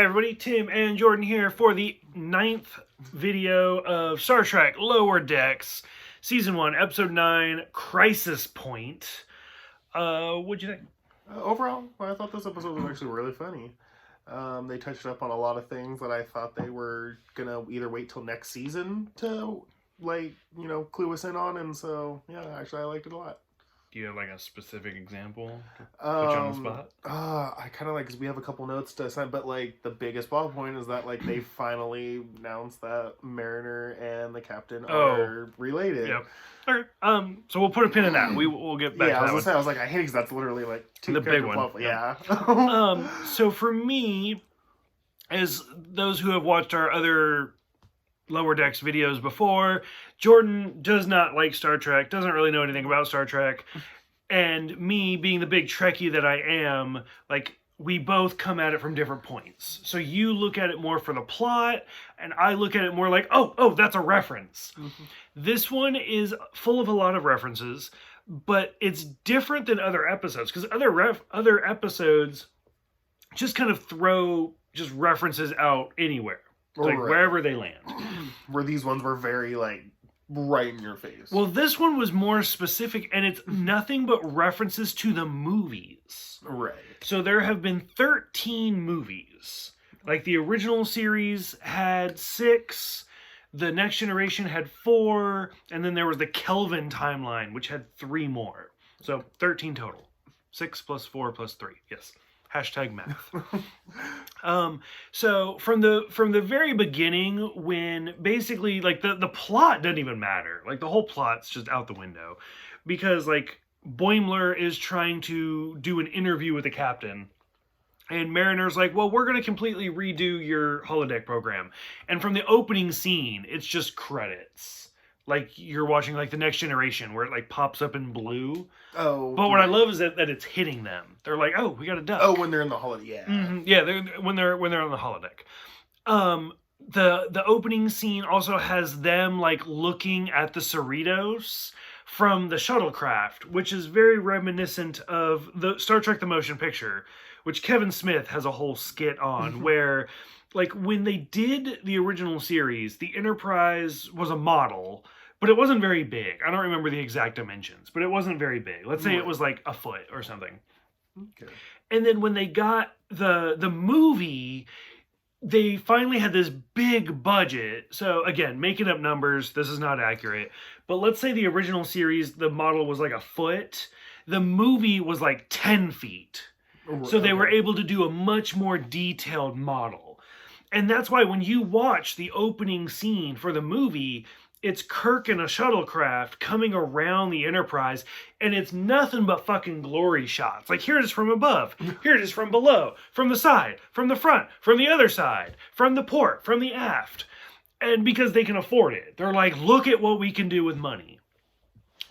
Hey everybody, Tim and Jordan here for the 9th video of Star Trek Lower Decks, Season 1, Episode 9, Crisis Point. What'd you think? Overall, I thought this episode was actually really funny. They touched up on a lot of things that I thought they were gonna either wait till next season to, clue us in on, and so, yeah, actually I liked it a lot. Do you have like a specific example to put you on the spot? I kind of because we have a couple notes to assign, but the biggest plot point is that they finally announced that Mariner and the captain are related. Yep. Okay. So we'll put a pin in that. We'll get back. Yeah, to that I was like, I hate because that's literally the big one. Plot, yeah. So for me, as those who have watched our other Lower Decks videos before, Jordan does not like Star Trek, doesn't really know anything about Star Trek, and me being the big Trekkie that I am, we both come at it from different points. So you look at it more for the plot, and I look at it more like, oh, that's a reference. Mm-hmm. This one is full of a lot of references, but it's different than other episodes, because other episodes just kind of throw just references out anywhere. Wherever they land. Where these ones were very, right in your face. Well, this one was more specific, and it's nothing but references to the movies. Right. So there have been 13 movies. The original series had 6, the Next Generation had 4, and then there was the Kelvin timeline, which had 3 more. So 13 total. 6 plus 4 plus 3, yes. Hashtag math. So from the very beginning, when basically the plot doesn't even matter. The whole plot's just out the window, because Boimler is trying to do an interview with the captain, and Mariner's like, well, we're going to completely redo your holodeck program. And from the opening scene, it's just credits. You're watching the Next Generation, where it pops up in blue. Oh. But what I love is that it's hitting them. They're like, oh, we got a duck. Oh, when they're in the holodeck, yeah. Mm-hmm. Yeah, when they're on the holodeck. The opening scene also has them looking at the Cerritos from the shuttlecraft, which is very reminiscent of the Star Trek: The Motion Picture, which Kevin Smith has a whole skit on, where when they did the original series, the Enterprise was a model, but it wasn't very big. I don't remember the exact dimensions, but it wasn't very big. Let's say it was a foot or something. Okay. And then when they got the movie, they finally had this big budget. So again, making up numbers, this is not accurate. But let's say the original series, the model was a foot. The movie was 10 feet. So they were able to do a much more detailed model. And that's why when you watch the opening scene for the movie, it's Kirk in a shuttlecraft coming around the Enterprise, and it's nothing but fucking glory shots. Here it is from above, here it is from below, from the side, from the front, from the other side, from the port, from the aft. And because they can afford it, they're like, look at what we can do with money.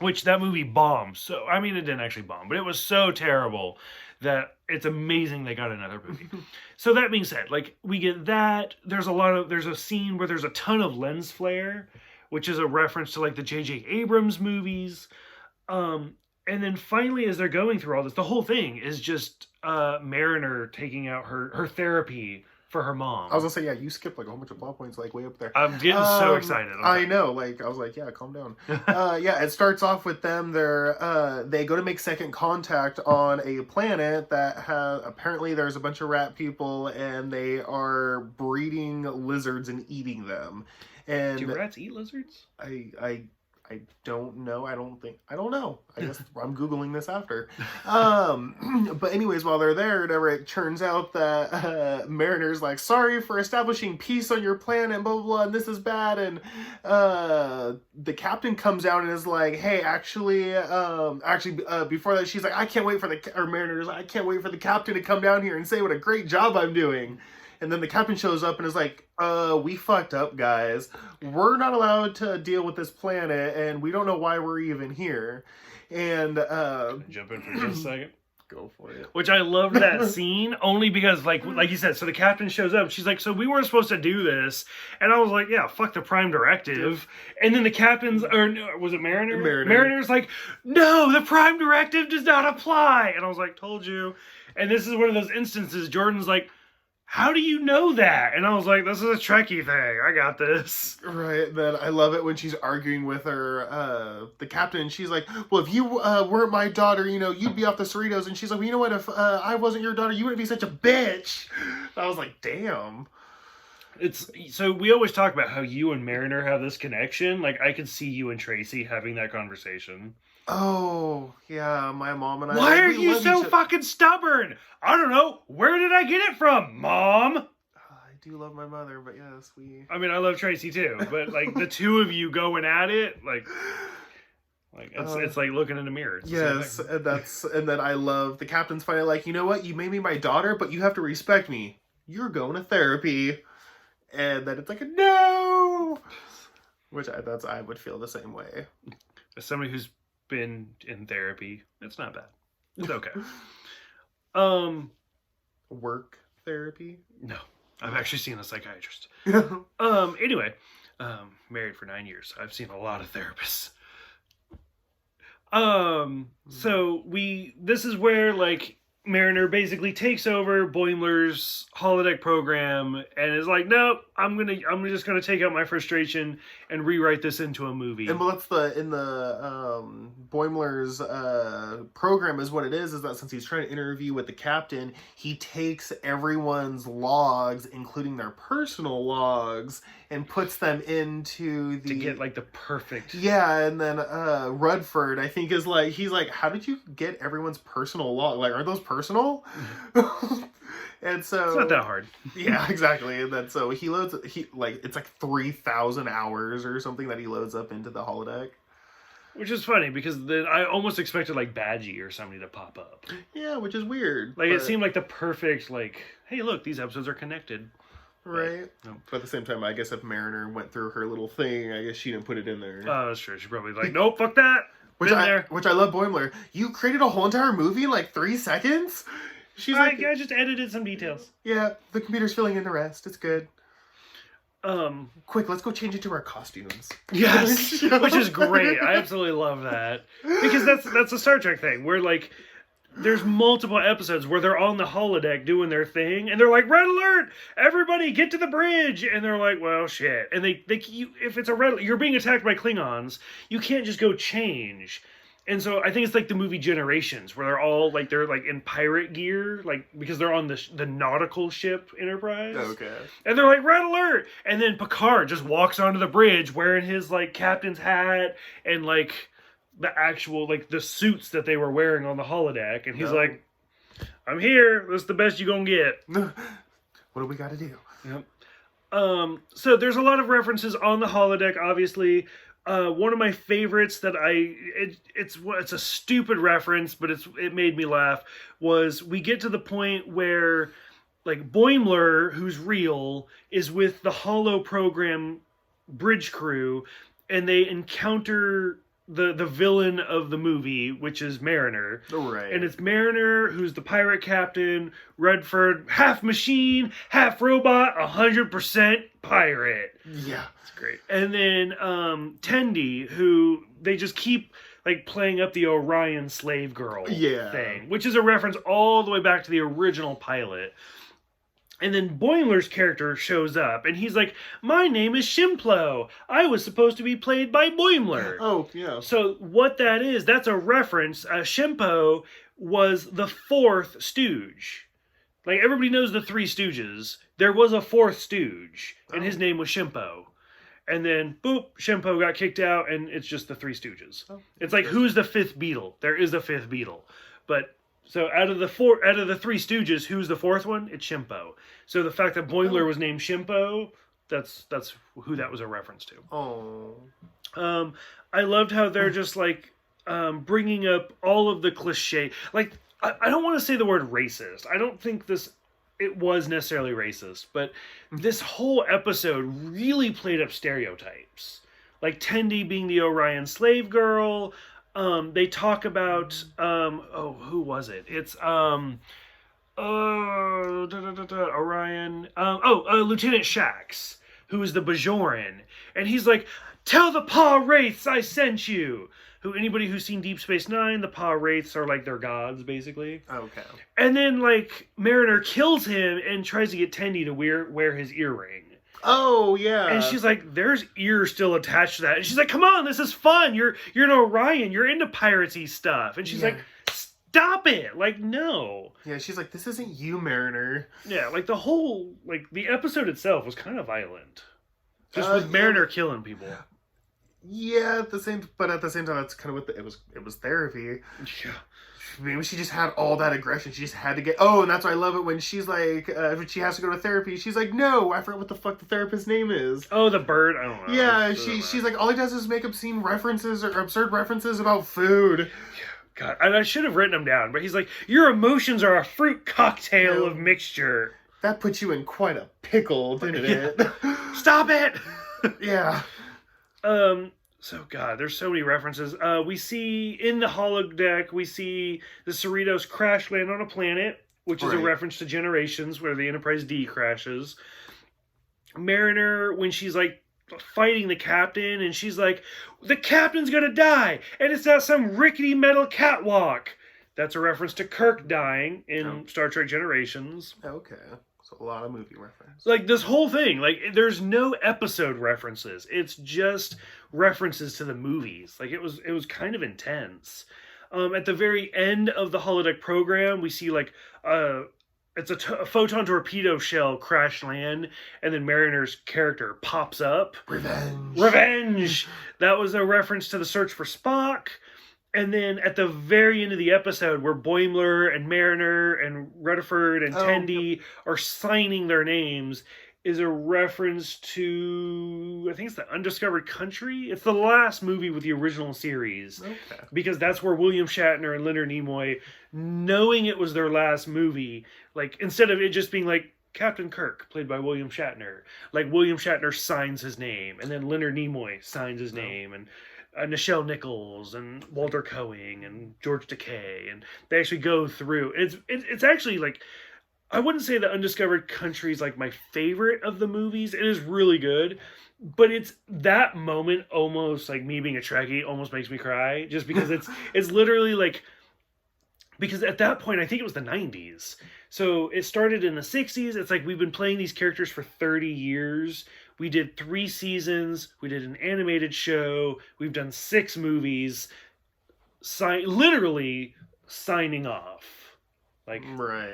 Which that movie bombed. So, I mean, it didn't actually bomb, but it was so terrible that it's amazing they got another movie. So that being said, we get that. There's a scene where there's a ton of lens flare, which is a reference to the J.J. Abrams movies. And then finally, as they're going through all this, the whole thing is just Mariner taking out her therapy for her mom. I was gonna say, yeah, you skipped a whole bunch of plot points way up there. I'm getting so excited. I know, I was like, yeah, calm down. Yeah, it starts off with them. They go to make second contact on a planet that has, apparently there's a bunch of rat people, and they are breeding lizards and eating them. And do rats eat lizards? I don't know. I don't know. I guess I'm Googling this after. But anyways, while they're there, it turns out that Mariner's sorry for establishing peace on your planet, blah, blah, blah, and this is bad. And the captain comes down and is like, hey, actually, before that, she's like, I can't wait for Mariner's like, I can't wait for the captain to come down here and say what a great job I'm doing. And then the captain shows up and is like, we fucked up, guys. We're not allowed to deal with this planet, and we don't know why we're even here. And, Can I jump in for just a second? Go for it. Which I loved that scene, only because, like you said, so the captain shows up, she's like, so we weren't supposed to do this. And I was like, yeah, fuck the Prime Directive. And then the captain's, or was it Mariner? Mariner's like, no, the Prime Directive does not apply. And I was like, told you. And this is one of those instances, Jordan's like, how do you know that? And I was like, this is a Trekkie thing. I got this. Right, then I love it when she's arguing with her, the captain. She's like, well, if you weren't my daughter, you'd be off the Cerritos. And she's like, well, you know what? If I wasn't your daughter, you wouldn't be such a bitch. I was like, damn. So we always talk about how you and Mariner have this connection. Like, I could see you and Tracy having that conversation. Oh, yeah, my mom and I. Why are we you love so each fucking stubborn? I don't know. Where did I get it from, Mom? I do love my mother, but yes, we. I mean, I love Tracy too, but like the two of you going at it, like it's like looking in a mirror. It's Yes, and then I love the captain's finally like, you know what? You made me my daughter, but you have to respect me. You're going to therapy, and then it's like a no, which I would feel the same way. As somebody who's been in therapy, it's not bad. It's okay. Work therapy? No, I've actually seen a psychiatrist. Anyway, married for 9 years. I've seen a lot of therapists. So this is where like Mariner basically takes over Boimler's holodeck program and is like, nope, I'm just gonna take out my frustration and rewrite this into a movie. And well, that's in the Boimler's program is what it is that since he's trying to interview with the captain, he takes everyone's logs, including their personal logs, and puts them into to get like the perfect. Yeah, and then Rudford, I think, is like, he's like, how did you get everyone's personal log? Like, are those personal? And so it's not that hard. Yeah, exactly. And then so it's like 3,000 hours or something that he loads up into the holodeck. Which is funny because then I almost expected like Badgie or somebody to pop up. Yeah, which is weird. Like it seemed like the perfect like, hey, look, these episodes are connected. Right. But at the same time, I guess if Mariner went through her little thing, I guess she didn't put it in there. Oh, that's true. She probably like, nope, fuck that. Which I love Boimler. You created a whole entire movie in like 3 seconds? She's like, I just edited some details. Yeah, the computer's filling in the rest. It's good. Quick, let's go change it to our costumes. Yes, which is great. I absolutely love that because that's a Star Trek thing where like there's multiple episodes where they're on the holodeck doing their thing and they're like, red alert, everybody get to the bridge, and they're like, well, shit, and if it's a red, you're being attacked by Klingons, you can't just go change. And so I think it's like the movie Generations, where they're like in pirate gear, like because they're on the nautical ship Enterprise. Okay. And they're like, red alert! And then Picard just walks onto the bridge wearing his like captain's hat and like the actual like the suits that they were wearing on the holodeck, and he's like, I'm here. That's the best you gonna get. What do we got to do? Yep. So there's a lot of references on the holodeck, obviously. One of my favorites that it's a stupid reference, but it made me laugh, was we get to the point where like Boimler, who's real, is with the holo program bridge crew, and they encounter the villain of the movie, which is Mariner. Right. And it's Mariner, who's the pirate captain, Redford, half machine, half robot, 100% pirate. Yeah. It's great. And then Tendi, who they just keep like playing up the Orion slave girl thing, which is a reference all the way back to the original pilot. And then Boimler's character shows up, and he's like, my name is Shimplo. I was supposed to be played by Boimler. Oh, yeah. So what that is, that's a reference. Shimpo was the fourth stooge. Like, everybody knows the Three Stooges. There was a fourth stooge, and his name was Shimpo. And then, boop, Shimpo got kicked out, and it's just the Three Stooges. Oh, it's like, who's the fifth Beatle? There is a fifth Beatle. But... so out of the Three Stooges, who's the fourth one? It's Shimpo. So the fact that Boimler was named Shimpo, that's who that was a reference to. Oh. I loved how they're just like bringing up all of the cliche. Like I don't want to say the word racist. I don't think it was necessarily racist, but this whole episode really played up stereotypes. Like Tendi being the Orion slave girl. They talk about, who was it? It's, Orion, Lieutenant Shax, who is the Bajoran. And he's like, tell the Paw Wraiths I sent you. who anybody who's seen Deep Space Nine, the Pa Wraiths are like their gods, basically. Okay. And then, like, Mariner kills him and tries to get Tendi to wear his earring. Oh, yeah. And she's like, there's ears still attached to that. And she's like, come on, this is fun. You're an Orion. You're into piratey stuff. And she's like, stop it. Like, no. Yeah, she's like, this isn't you, Mariner. Yeah, like the episode itself was kind of violent. Just with Mariner killing people. Yeah, at the same time, that's kind of what it was therapy. Yeah. Maybe she just had all that aggression. She just had to get. Oh, and that's why I love it when she's like, when she has to go to therapy. She's like, no, I forgot what the fuck the therapist's name is. Oh, the bird. I don't know. Yeah, she's like, all he does is make obscene references or absurd references about food. God, and I should have written them down, but he's like, your emotions are a fruit cocktail of mixture. That put you in quite a pickle, didn't it? Stop it. Yeah. So, God, there's so many references. We see, in the holodeck, we see the Cerritos crash land on a planet, which is a reference to Generations, where the Enterprise D crashes. Mariner, when she's, like, fighting the captain, and she's like, the captain's gonna die, and it's not some rickety metal catwalk. That's a reference to Kirk dying in Star Trek Generations. Okay. So a lot of movie reference. Like, this whole thing, like, there's no episode references. It's just references to the movies. Like, it was kind of intense. At the very end of the holodeck program, we see, like, it's a photon torpedo shell crash land, and then Mariner's character pops up. Revenge! That was a reference to the search for Spock. And then at the very end of the episode, where Boimler and Mariner and Rutherford and Tendi are signing their names, is a reference to, I think it's the Undiscovered Country. It's the last movie with the original series. Okay. Because that's where William Shatner and Leonard Nimoy, knowing it was their last movie, like, instead of it just being like, Captain Kirk, played by William Shatner, like, William Shatner signs his name, and then Leonard Nimoy signs his name, and Nichelle Nichols and Walter Coing and George Takei, and they actually go through. It's actually, like, I wouldn't say the Undiscovered Country is like my favorite of the movies. It is really good, but it's that moment, almost like me being a Trekkie, almost makes me cry, just because it's literally like, because at that point I think it was the 90s, so it started in the 60s. It's like we've been playing these characters for 30 years. We did 3 seasons. We did an animated show. We've done 6 movies. Literally signing off, like,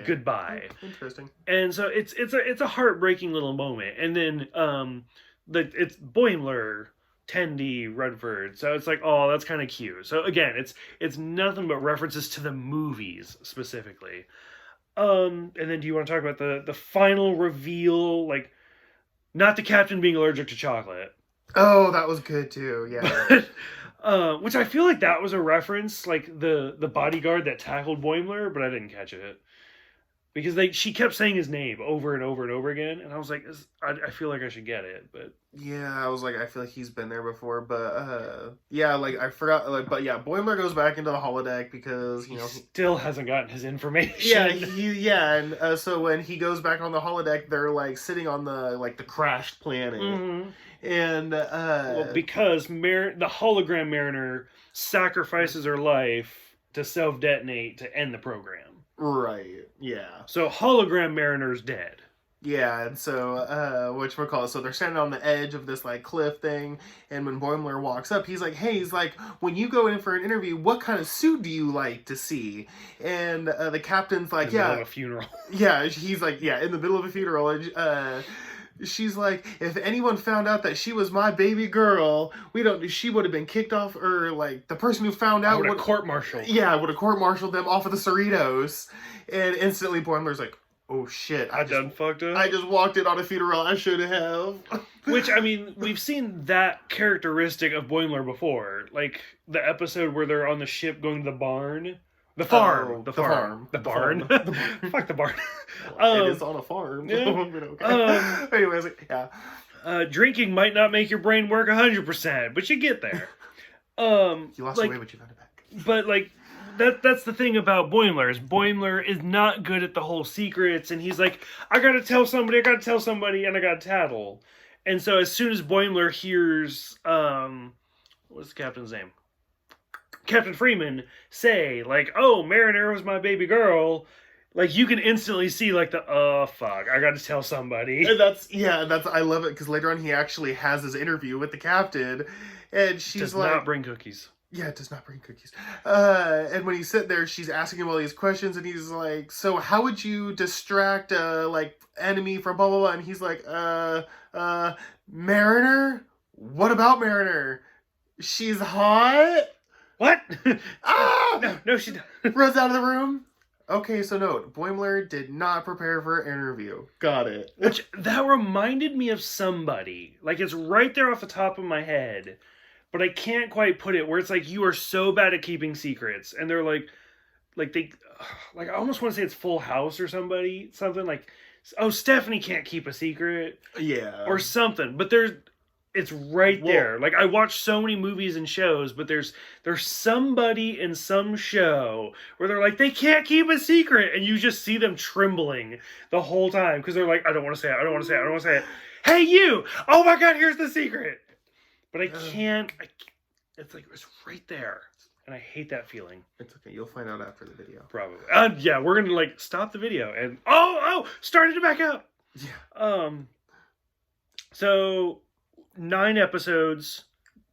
goodbye. Interesting. And so it's a heartbreaking little moment. And then it's Boimler, Tendi, Rutherford. So it's like, oh, that's kind of cute. So again, it's nothing but references to the movies specifically. And then do you want to talk about the final reveal, like, not the captain being allergic to chocolate? Oh, that was good too, yeah. Which I feel like that was a reference, like the bodyguard that tackled Boimler, but I didn't catch it. Because she kept saying his name over and over and over again, and I was like, I feel like I should get it, but... Yeah, I was like, I feel like he's been there before, but, yeah, like, I forgot, like, but yeah, Boimler goes back into the holodeck because, you know... He still hasn't gotten his information. Yeah, and so when he goes back on the holodeck, they're, like, sitting on the, like, the crashed planet, and, well, because the hologram Mariner sacrifices her life to self-detonate to end the program. Right, yeah. So hologram Mariner's dead. Yeah, and so, whatchamacallit, so they're standing on the edge of this, like, cliff thing, and when Boimler walks up, he's like, hey, when you go in for an interview, what kind of suit do you like to see? And the captain's like, in the middle of a funeral. Yeah, he's like, yeah, in the middle of a funeral, and, she's like, if anyone found out that she was my baby girl, she would have been kicked off, or, like, the person who found out would have court-martialed. Yeah, would have court-martialed them off of the Cerritos. And instantly Boimler's like, oh shit, I done fucked up. I just walked in on a funeral I should have. Which, I mean, we've seen that characteristic of Boimler before. Like, the episode where they're on the ship going to the barn. The farm. The farm. The barn. Fuck the barn. It is on a farm. Yeah. Okay. Anyways, yeah. Drinking might not make your brain work 100%, but you get there. You lost your way, but you found it back. But, like, that's the thing about Boimler, is Boimler is not good at the whole secrets, and he's like, I gotta tell somebody, and I gotta tattle. And so as soon as Boimler hears, what's the captain's name? Captain Freeman say, like, oh, Mariner was my baby girl, like, you can instantly see, like, oh, fuck, I gotta tell somebody. And I love it, because later on he actually has his interview with the captain, and she's Does like... not bring cookies. Yeah, it does not bring cookies. And when he's sitting there, she's asking him all these questions, and he's like, so how would you distract a, like, enemy from blah, blah, blah? And he's like, Mariner? What about Mariner? She's hot? What? Ah! No, she doesn't. Runs out of the room. Okay, so note, Boimler did not prepare for an interview. Got it. Which, that reminded me of somebody. Like, it's right there off the top of my head. But I can't quite put it, where it's like, you are so bad at keeping secrets. And they're like I almost want to say it's Full House or something like, oh, Stephanie can't keep a secret. Yeah. Or something. But it's right there. Like, I watch so many movies and shows, but there's somebody in some show where they're like, they can't keep a secret, and you just see them trembling the whole time because they're like, I don't want to say it. Hey, you! Oh my God, here's the secret. But I can't. It's like, it's right there, and I hate that feeling. It's okay. You'll find out after the video. Probably. Yeah, we're gonna like stop the video and started to back up. Yeah. So 9 episodes,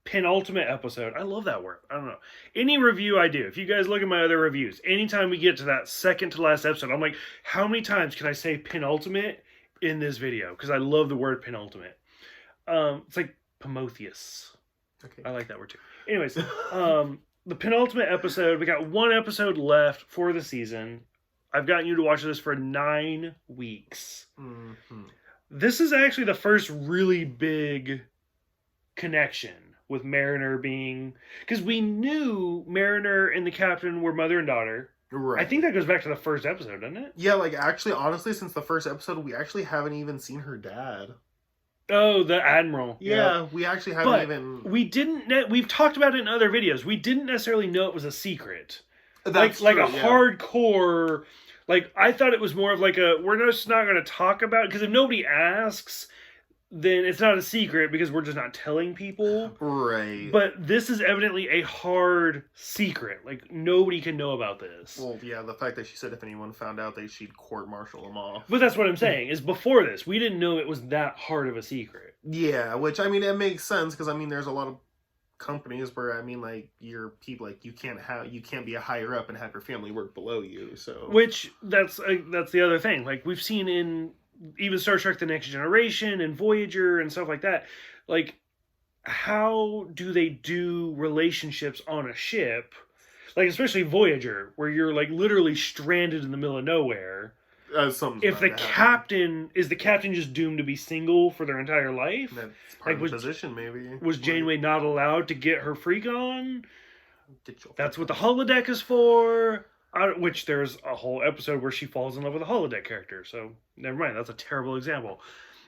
penultimate episode. I love that word. I don't know. Any review I do, if you guys look at my other reviews, anytime we get to that second to last episode, I'm like, how many times can I say penultimate in this video? Because I love the word penultimate. It's like Prometheus. Okay. I like that word too. Anyways, the penultimate episode, we got 1 episode left for the season. I've gotten you to watch this for 9 weeks. Mm-hmm. This is actually the first really big connection with Mariner being... Because we knew Mariner and the captain were mother and daughter. Right. I think that goes back to the first episode, doesn't it? Yeah, like, actually, honestly, since the first episode, we actually haven't even seen her dad. Oh, the Admiral. Yeah, we actually haven't even... we didn't... We've talked about it in other videos. We didn't necessarily know it was a secret. That's like true, a hardcore... Like, I thought it was more of like we're just not going to talk about it, because if nobody asks, then it's not a secret, because we're just not telling people. Right. But this is evidently a hard secret. Like, nobody can know about this. Well, yeah, the fact that she said if anyone found out, she'd court-martial them off. But that's what I'm saying, is before this, we didn't know it was that hard of a secret. Yeah, which, I mean, it makes sense, because, I mean, there's a lot of companies where, I mean, like, your people, like, you can't be a higher up and have your family work below you, so... Which, that's the other thing. Like, we've seen in even Star Trek The Next Generation and Voyager and stuff like that, like, how do they do relationships on a ship? Like, especially Voyager, where you're, like, literally stranded in the middle of nowhere. If the captain... Is the captain just doomed to be single for their entire life? That's part of the position, maybe. Was Janeway not allowed to get her freak on? That's what the holodeck holodeck is for. Which there's a whole episode where she falls in love with a holodeck character. So, never mind. That's a terrible example.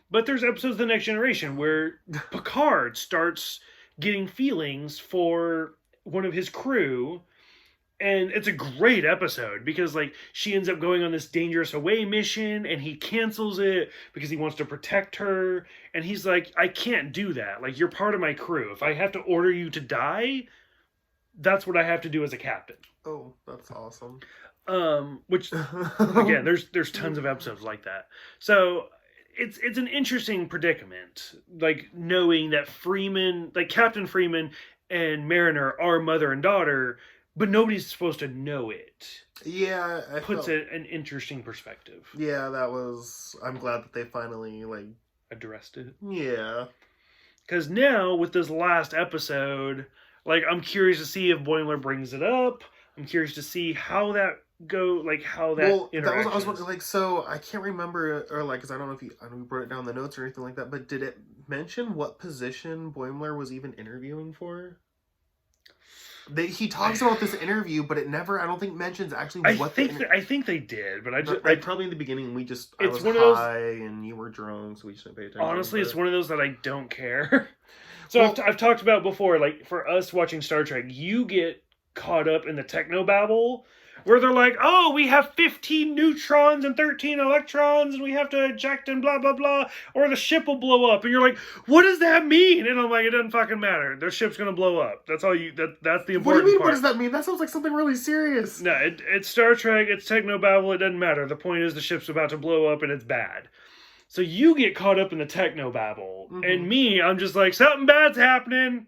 But there's episodes of The Next Generation where Picard starts getting feelings for one of his crew. And it's a great episode because, like, she ends up going on this dangerous away mission and he cancels it because he wants to protect her. And he's like, I can't do that. Like, you're part of my crew. If I have to order you to die, that's what I have to do as a captain. Oh, that's awesome. Which, again, there's tons of episodes like that. So it's an interesting predicament. Like, knowing that Freeman, like Captain Freeman and Mariner are mother and daughter, but nobody's supposed to know it. Yeah. Puts it in an interesting perspective. Yeah, I'm glad that they finally, like... addressed it. Yeah. Because now, with this last episode, like, I'm curious to see if Boimler brings it up. I'm curious to see how that interaction. I was wondering, like, so, I can't remember, or, like, because I don't know if you wrote it down in the notes or anything like that, but did it mention what position Boimler was even interviewing for? He talks about this interview, but it never, I don't think, mentions actually what I think they did, but probably in the beginning, I was high and you were drunk, so we just didn't pay attention. Honestly, it's one of those that I don't care. So I've talked about before, like, for us watching Star Trek, you get caught up in the technobabble, where they're like, oh, we have 15 neutrons and 13 electrons and we have to eject and blah, blah, blah, or the ship will blow up. And you're like, what does that mean? And I'm like, it doesn't fucking matter. Their ship's going to blow up. That's all that's the important What do you mean, part. what does that mean? That sounds like something really serious. No, it's Star Trek, it's technobabble, it doesn't matter. The point is the ship's about to blow up and it's bad. So you get caught up in the technobabble. Mm-hmm. And me, I'm just like, something bad's happening.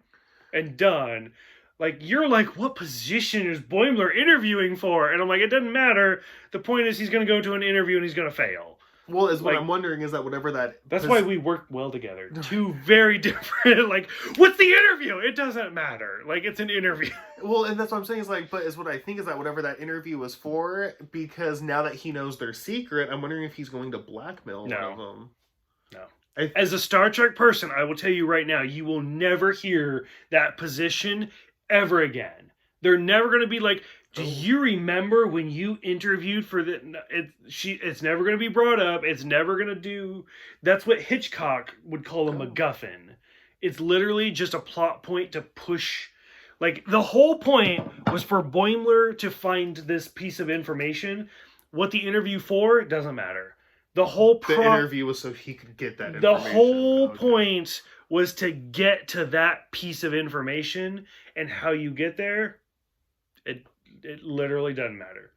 And done. Like, you're like, what position is Boimler interviewing for? And I'm like, it doesn't matter. The point is he's going to go to an interview and he's going to fail. Well, is what Like, I'm wondering is that whatever that... That's why we work well together. Two very different, like, what's the interview? It doesn't matter. Like, it's an interview. Well, and that's what I'm saying is like, but is what I think is that whatever that interview was for, because now that he knows their secret, I'm wondering if he's going to blackmail one of them. No. As a Star Trek person, I will tell you right now, you will never hear that position ever again. They're never going to be like, do you remember when you interviewed for the... It's never going to be brought up. It's never going to do... That's what Hitchcock would call a MacGuffin. It's literally just a plot point to push... Like, the whole point was for Boimler to find this piece of information. What the interview for, doesn't matter. The interview was so he could get that information. The whole point was to get to that piece of information, and how you get there, it literally doesn't matter.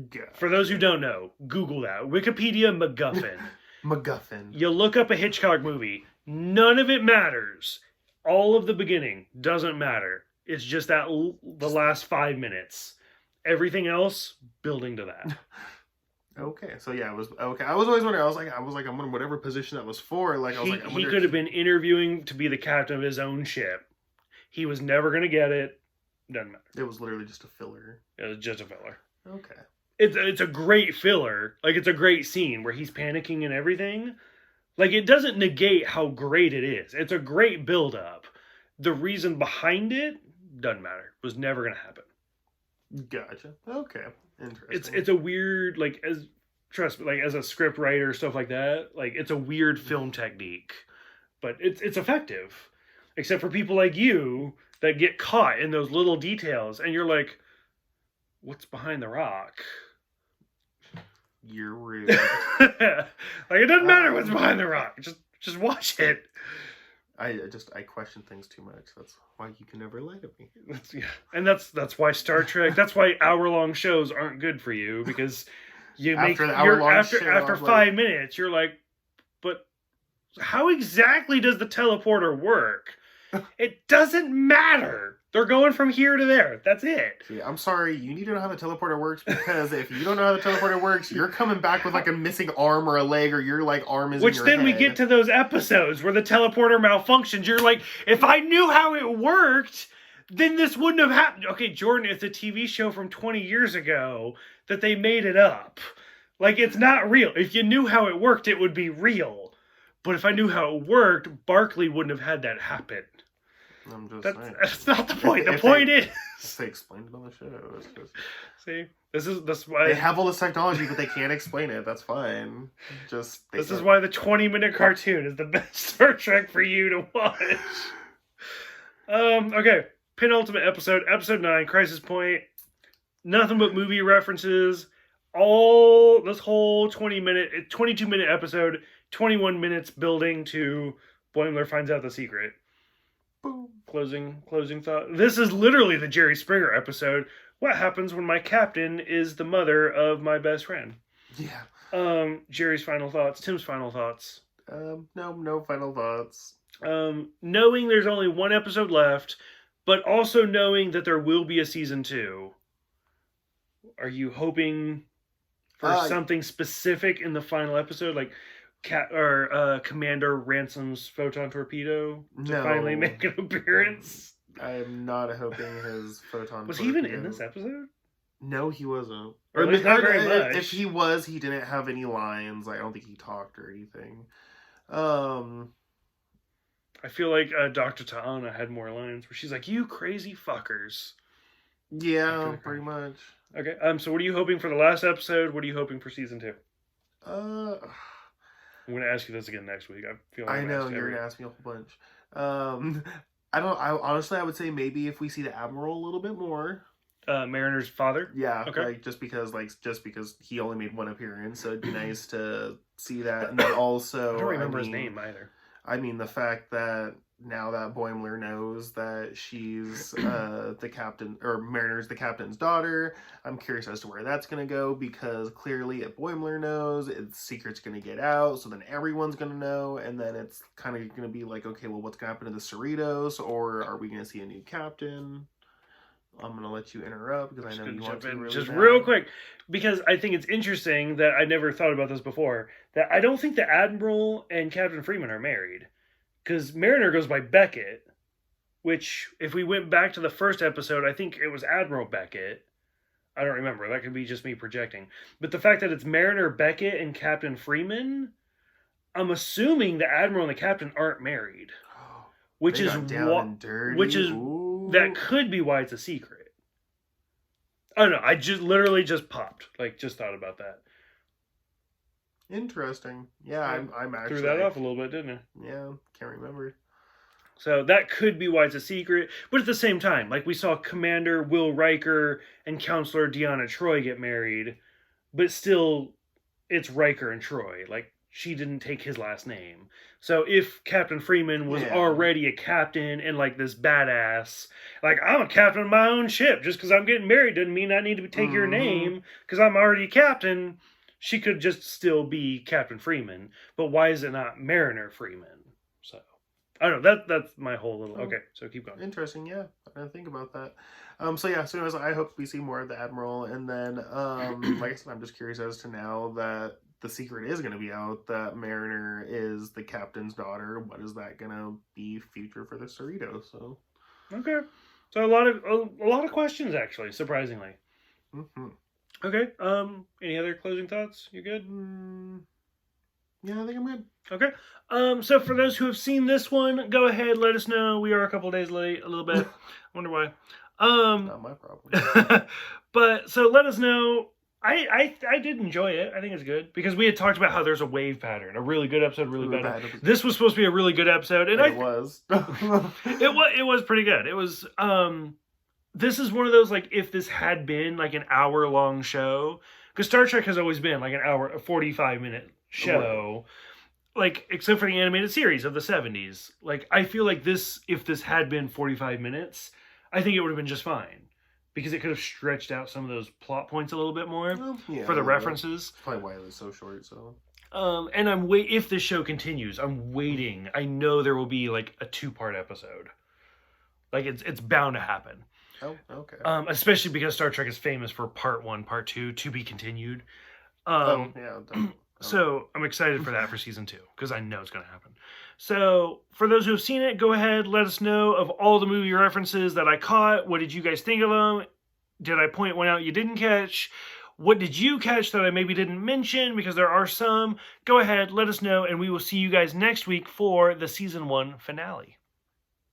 Gotcha. For those who don't know, Google that. Wikipedia MacGuffin. MacGuffin. You look up a Hitchcock movie. None of it matters. All of the beginning doesn't matter. It's just that the last 5 minutes. Everything else, building to that. Okay, so yeah, it was okay. I was always wondering. I was like, I'm wondering whatever position that was for. Like, He could have been interviewing to be the captain of his own ship. He was never gonna get it. Doesn't matter. It was literally just a filler. It was just a filler. Okay. It's a great filler. Like, it's a great scene where he's panicking and everything. Like, it doesn't negate how great it is. It's a great build up. The reason behind it doesn't matter. It was never gonna happen. Gotcha. Okay. Interesting. It's a weird, like, trust me, like, as a script writer, stuff like that, like, it's a weird film technique. But it's effective. Except for people like you that get caught in those little details, and you're like, what's behind the rock? You're rude. Like, it doesn't matter what's behind the rock. Just watch it. I question things too much. That's why you can never lie to me. And that's why Star Trek. That's why hour-long shows aren't good for you, because after 5 minutes you're like, but how exactly does the teleporter work? It doesn't matter. They're going from here to there. That's it. See, I'm sorry. You need to know how the teleporter works, because if you don't know how the teleporter works, you're coming back with like a missing arm or a leg, or your like arm is. Which in your then head. we get to those episodes where the teleporter malfunctions. You're like, if I knew how it worked, then this wouldn't have happened. Okay, Jordan, it's a TV show from 20 years ago that they made it up. Like, it's not real. If you knew how it worked, it would be real. But if I knew how it worked, Barkley wouldn't have had that happen. I'm just saying. That's not the point. The point is, they explained it on the show. See, that's why they have all this technology, but they can't explain it. That's fine. This is why the 20-minute cartoon is the best Star Trek for you to watch. Okay, penultimate episode 9, Crisis Point. Nothing but movie references. All this whole 22-minute episode, 21 minutes building to Boimler finds out the secret. Boom. Closing thought. This is literally the Jerry Springer episode. What happens when my captain is the mother of my best friend? Yeah. Jerry's final thoughts. Tim's final thoughts. No final thoughts. Knowing there's only one episode left, but also knowing that there will be a season 2. Are you hoping for something specific in the final episode, like Commander Ransom's photon torpedo to finally make an appearance? I'm not hoping his photon was torpedo. He even in this episode? No, he wasn't. Or at least not very much. If he was, he didn't have any lines. I don't think he talked or anything. I feel like Dr. Ta'ana had more lines where she's like, "You crazy fuckers." Yeah, pretty much. Okay. So what are you hoping for the last episode? What are you hoping for season 2? I'm going to ask you this again next week. I know you're going to ask me a whole bunch. Honestly, I would say maybe if we see the Admiral a little bit more. Mariner's father? Yeah, Okay. like just because he only made one appearance, so it'd be nice to see that. And then also, I don't remember his name either. I mean, the fact that now that Boimler knows that she's the captain, or Mariner's the captain's daughter, I'm curious as to where that's going to go, because clearly if Boimler knows, its secret's going to get out, so then everyone's going to know, and then it's kind of going to be like, okay, well, what's going to happen to the Cerritos, or are we going to see a new captain? I'm going to let you interrupt, because I know you want to really just bad. real quick, because I think it's interesting that I never thought about this before, that I don't think the Admiral and Captain Freeman are married. Because Mariner goes by Beckett, which, if we went back to the first episode, I think it was Admiral Beckett. I don't remember. That could be just me projecting. But the fact that it's Mariner Beckett and Captain Freeman, I'm assuming the Admiral and the Captain aren't married. Which is that could be why it's a secret. I don't know. I just literally just popped. Like, just thought about that. Interesting. Yeah, I'm actually... Threw that off a little bit, didn't I? Yeah, can't remember. So that could be why it's a secret. But at the same time, like we saw Commander Will Riker and Counselor Deanna Troi get married, but still, it's Riker and Troi. Like, she didn't take his last name. So if Captain Freeman was already a captain and like this badass, like, I'm a captain of my own ship, just because I'm getting married doesn't mean I need to take your name because I'm already a captain. She could just still be Captain Freeman. But why is it not Mariner Freeman? So I don't know. That's my whole little... Okay, so keep going. Interesting, yeah. I didn't think about that. So anyways, I hope we see more of the Admiral. And then, like I said, I'm just curious as to now that the secret is going to be out that Mariner is the captain's daughter. What is that going to be future for the Cerritos? So okay, so a lot of questions actually, surprisingly. Mm-hmm. Okay. Any other closing thoughts? You good? Yeah, I think I'm good. Okay. So for those who have seen this one, go ahead, let us know. We are a couple days late, a little bit. I wonder why. Not my problem. But so let us know. I did enjoy it. I think it's good because we had talked about how there's a wave pattern, a really good episode, really bad. This was supposed to be a really good episode, and it was. It was pretty good. It was. This is one of those, like, if this had been like an hour-long show, because Star Trek has always been like an hour, a 45-minute show, like, except for the animated series of the 70s. Like, I feel like this, if this had been 45 minutes, I think it would have been just fine. Because it could have stretched out some of those plot points a little bit more for the references. That's probably why it was so short, so... And if this show continues, I'm waiting. I know there will be, like, a 2-part episode. Like, it's bound to happen. Oh, okay. Especially because Star Trek is famous for part 1, part 2, to be continued. So I'm excited for that for season 2, because I know it's going to happen. So for those who have seen it, go ahead, let us know of all the movie references that I caught. What did you guys think of them? Did I point one out you didn't catch? What did you catch that I maybe didn't mention? Because there are some. Go ahead, let us know, and we will see you guys next week for the season 1 finale.